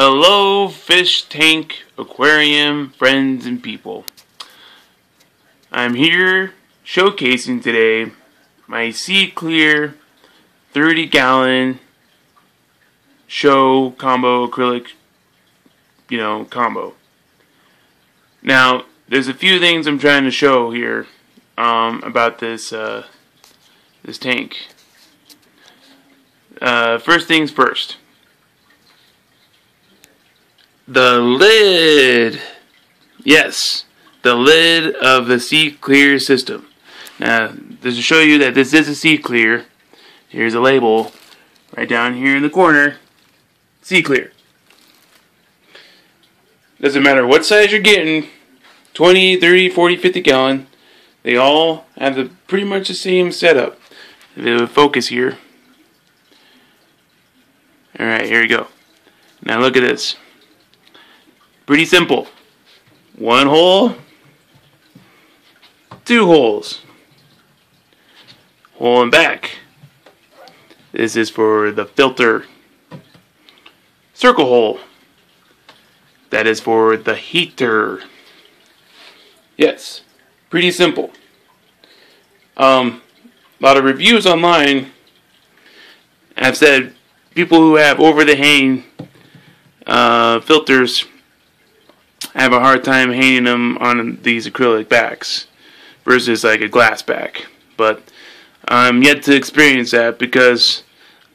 Hello, fish tank, aquarium, friends, and people. I'm here showcasing today my seaclear 30-gallon show combo acrylic, combo. Now, there's a few things I'm trying to show here about this this tank. First things first. The lid. Yes, the lid of the seaclear system. Now, just to show you that this is a seaclear, here's a label right down here in the corner. Seaclear. Doesn't matter what size you're getting, 20, 30, 40, 50 gallon, they all have pretty much the same setup. If it would focus here. Alright, here we go. Now look at this. Pretty simple. One hole, two holes. Hole and back. This is for the filter. Circle hole. That is for the heater. Yes, pretty simple. A lot of reviews online have said people who have over the hang filters have a hard time hanging them on these acrylic backs versus like a glass back. But I'm yet to experience that because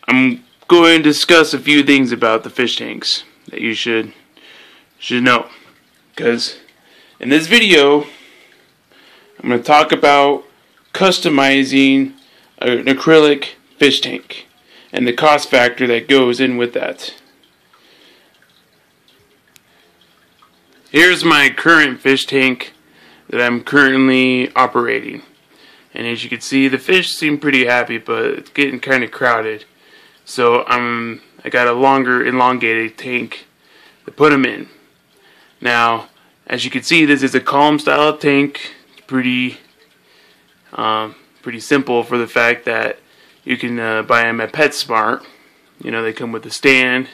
I'm going to discuss a few things about the fish tanks that you should know. Because in this video, I'm going to talk about customizing an acrylic fish tank and the cost factor that goes in with that. Here's my current fish tank that I'm currently operating. And as you can see, the fish seem pretty happy, but it's getting kind of crowded. So I got a longer elongated tank to put them in. Now, as you can see, this is a column style tank. It's pretty simple for the fact that you can buy them at PetSmart. They come with a stand.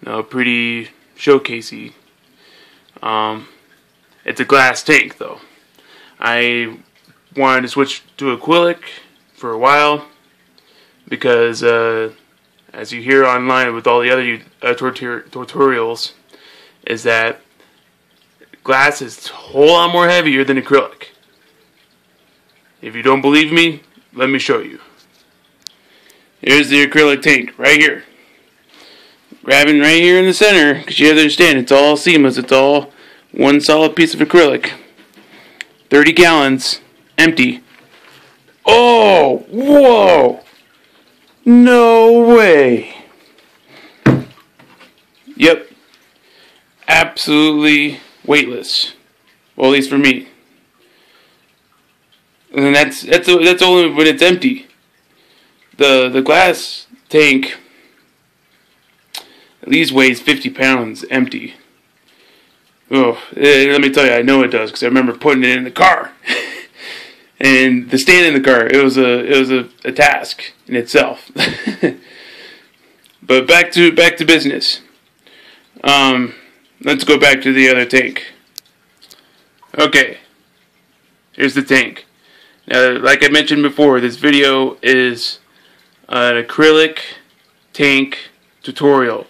Pretty showcasey. It's a glass tank though. I wanted to switch to acrylic for a while because as you hear online with all the other tutorials, is that glass is a whole lot more heavier than acrylic. If you don't believe me, let me show you. Here's the acrylic tank right here. Grabbing right here in the center, because you have to understand it's all seamless, it's all one solid piece of acrylic. 30 gallons, empty. Oh, whoa! No way! Yep. Absolutely weightless. Well, at least for me. And that's only when it's empty. The glass tank at least weighs 50 pounds empty. Oh, let me tell you, I know it does because I remember putting it in the car, and the stand in the car. It was a task in itself. But back to business. Let's go back to the other tank. Okay, here's the tank. Now, like I mentioned before, this video is an acrylic tank tutorial.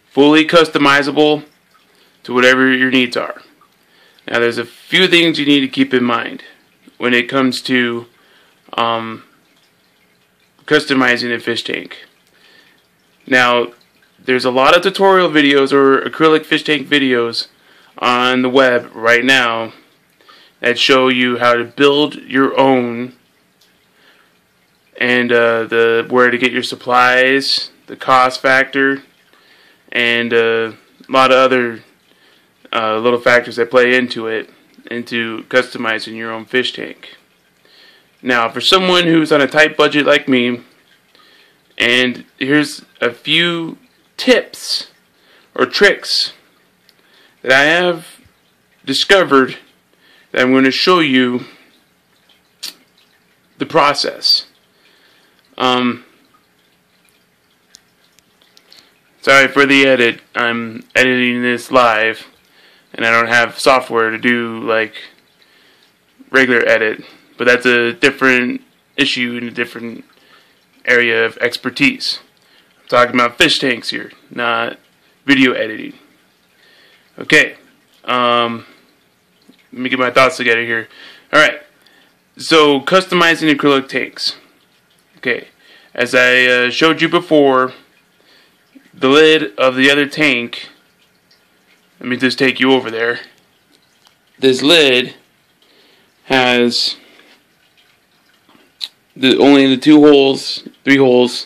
Fully customizable to whatever your needs are. Now there's a few things you need to keep in mind when it comes to customizing a fish tank. Now there's a lot of tutorial videos or acrylic fish tank videos on the web right now that show you how to build your own and where to get your supplies, the cost factor, and a lot of other little factors that play into customizing your own fish tank. Now, for someone who's on a tight budget like me, and here's a few tips or tricks that I have discovered that I'm going to show you the process. Sorry for the edit. I'm editing this live, and I don't have software to do like regular edit. But that's a different issue in a different area of expertise. I'm talking about fish tanks here, not video editing. Okay. Let me get my thoughts together here. Alright. So, customizing acrylic tanks. Okay. As I showed you before, the lid of the other tank, let me just take you over there. This lid has only the 2 holes, 3 holes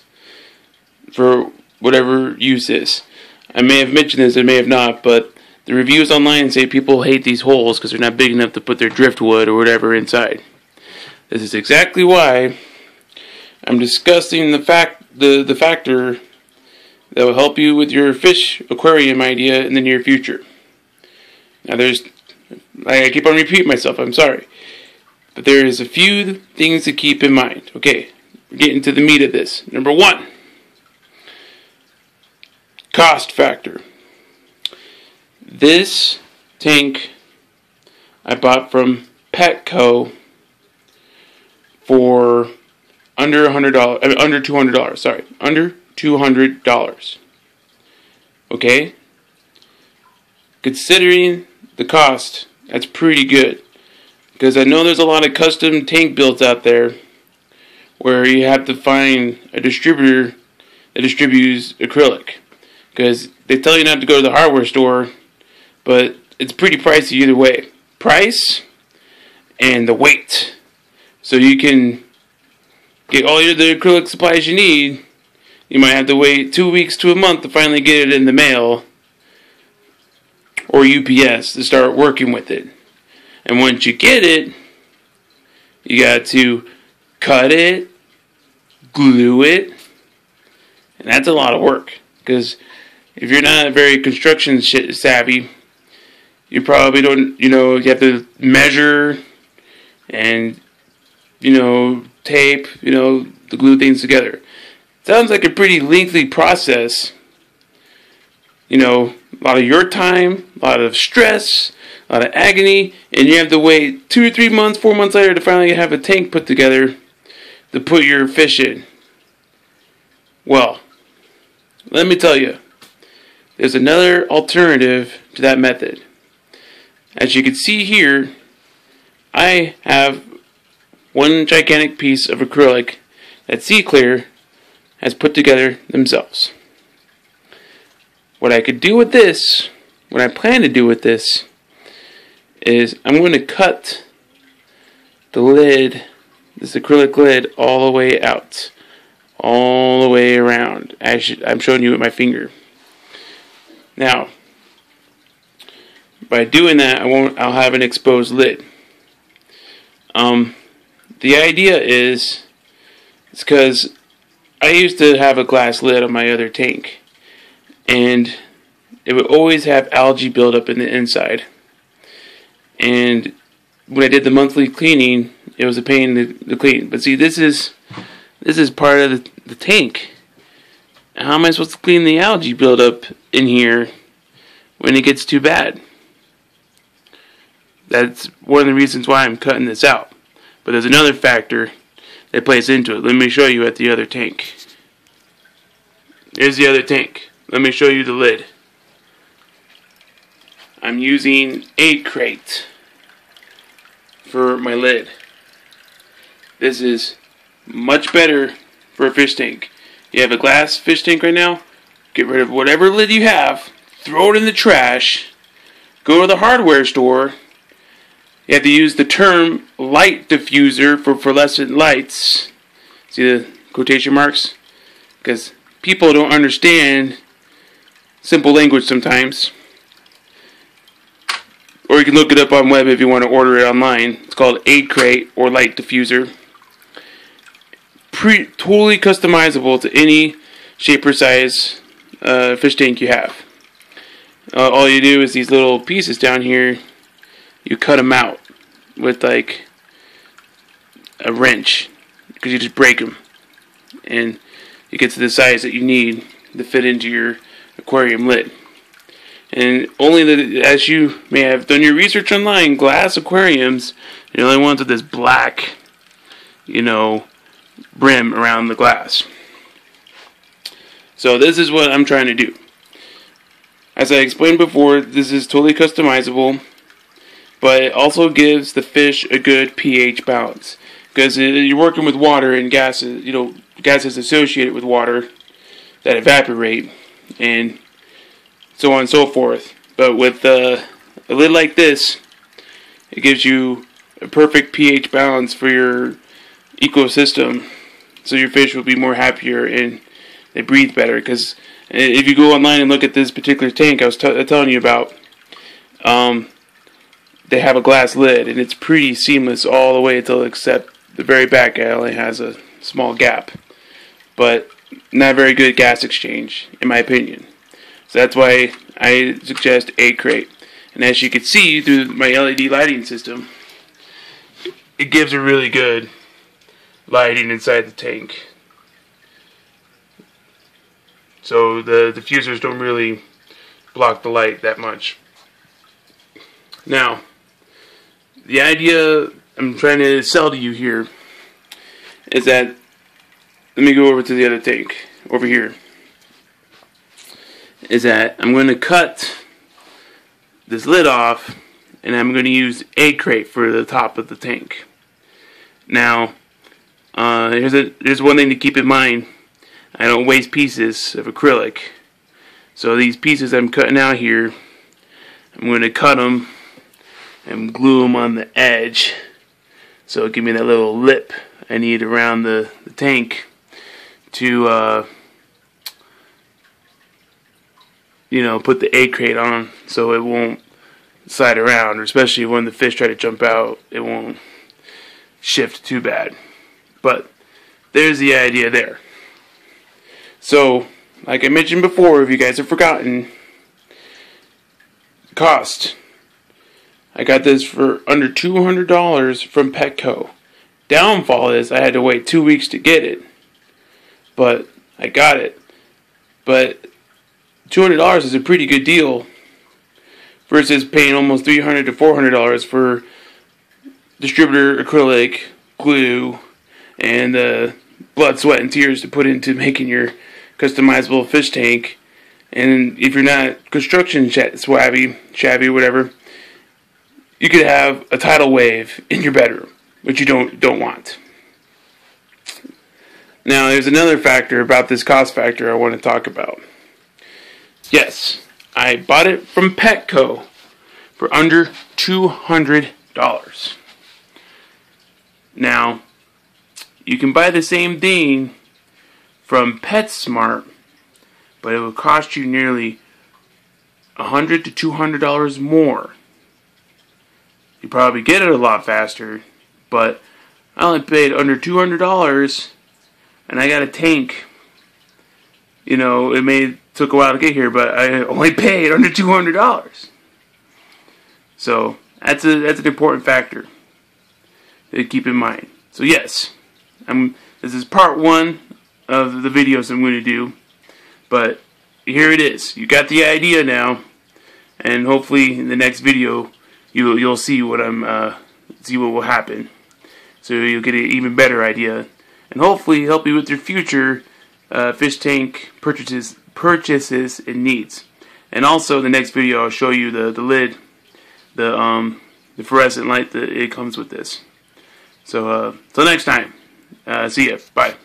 for whatever use is. I may have mentioned this, I may have not, but the reviews online say people hate these holes because they're not big enough to put their driftwood or whatever inside. This is exactly why I'm discussing the factor that will help you with your fish aquarium idea in the near future. Now I keep on repeating myself, I'm sorry. But there is a few things to keep in mind. Okay, we're getting to the meat of this. Number 1, cost factor. This tank I bought from Petco for under $100, under $200. Sorry, under $200. Okay, considering the cost, that's pretty good. Because I know there's a lot of custom tank builds out there where you have to find a distributor that distributes acrylic. Because they tell you not to go to the hardware store, but it's pretty pricey either way. Price and the weight. So you can get all the acrylic supplies you need. You might have to wait 2 weeks to a month to finally get it in the mail or UPS to start working with it. And once you get it, you got to cut it, glue it, and that's a lot of work. Because if you're not very construction savvy, you probably don't, you have to measure and, tape, to glue things together. Sounds like a pretty lengthy process. A lot of your time, a lot of stress, a lot of agony, and you have to wait 2 or 3 months, 4 months later to finally have a tank put together to put your fish in. Well, let me tell you, there's another alternative to that method. As you can see here, I have one gigantic piece of acrylic that seaclear has put together themselves. What I could do with this, what I plan to do with this, is I'm going to cut the lid, this acrylic lid, all the way out, all the way around. I'm showing you with my finger. Now, by doing that, I'll have an exposed lid. The idea is, it's because I used to have a glass lid on my other tank, and it would always have algae buildup in the inside. And when I did the monthly cleaning, it was a pain to clean. But see, this is part of the tank. How am I supposed to clean the algae buildup in here when it gets too bad? That's one of the reasons why I'm cutting this out. But there's another factor that plays into it. Let me show you at the other tank. Here's the other tank. Let me show you the lid. I'm using Acrylic for my lid. This is much better for a fish tank. You have a glass fish tank right now, get rid of whatever lid you have, throw it in the trash, go to the hardware store. You have to use the term light diffuser for fluorescent lights. See the quotation marks? Because people don't understand simple language sometimes. Or you can look it up on web if you want to order it online. It's called Acrylic or light diffuser. Totally customizable to any shape or size fish tank you have. All you do is these little pieces down here, you cut them out with like a wrench, because you just break them, and you get to the size that you need to fit into your aquarium lid. And only as you may have done your research online, glass aquariums are the only ones with this black, brim around the glass. So this is what I'm trying to do. As I explained before, this is totally customizable, but it also gives the fish a good pH balance. Because you're working with water and gases, gases associated with water that evaporate, and so on and so forth. But with a lid like this, it gives you a perfect pH balance for your ecosystem, so your fish will be more happier and they breathe better. Because if you go online and look at this particular tank I was telling you about, they have a glass lid and it's pretty seamless all the way until except the very back. It only has a small gap, but not very good gas exchange in my opinion. So that's why I suggest Acrylic. And as you can see through my LED lighting system, it gives a really good lighting inside the tank. So the diffusers don't really block the light that much. Now, the idea I'm trying to sell to you here is that, let me go over to the other tank over here, is that I'm going to cut this lid off and I'm going to use Acrylic for the top of the tank. Now, here's one thing to keep in mind. I don't waste pieces of acrylic. So these pieces I'm cutting out here, I'm going to cut them and glue them on the edge. So give me that little lip I need around the tank to put the Acrylic on, so it won't slide around, or especially when the fish try to jump out, it won't shift too bad. But there's the idea there. So, like I mentioned before, if you guys have forgotten, cost. I got this for under $200 from Petco. Downfall is I had to wait 2 weeks to get it, but I got it. But $200 is a pretty good deal versus paying almost $300 to $400 for distributor acrylic, glue, and blood, sweat, and tears to put into making your customizable fish tank. And if you're not construction shabby, whatever, you could have a tidal wave in your bedroom, which you don't want. Now, there's another factor about this cost factor I want to talk about. Yes, I bought it from Petco for under $200. Now, you can buy the same thing from PetSmart, but it will cost you nearly $100 to $200 more. You probably get it a lot faster, but I only paid under $200, and I got a tank. It took a while to get here, but I only paid under $200. So that's an important factor to keep in mind. So yes, this is part one of the videos I'm going to do, but here it is. You got the idea now, and hopefully in the next video you'll see what will happen. So you'll get an even better idea, and hopefully help you with your future fish tank purchases and needs. And also in the next video I'll show you the lid, the fluorescent light that it comes with this. So till next time, see ya. Bye.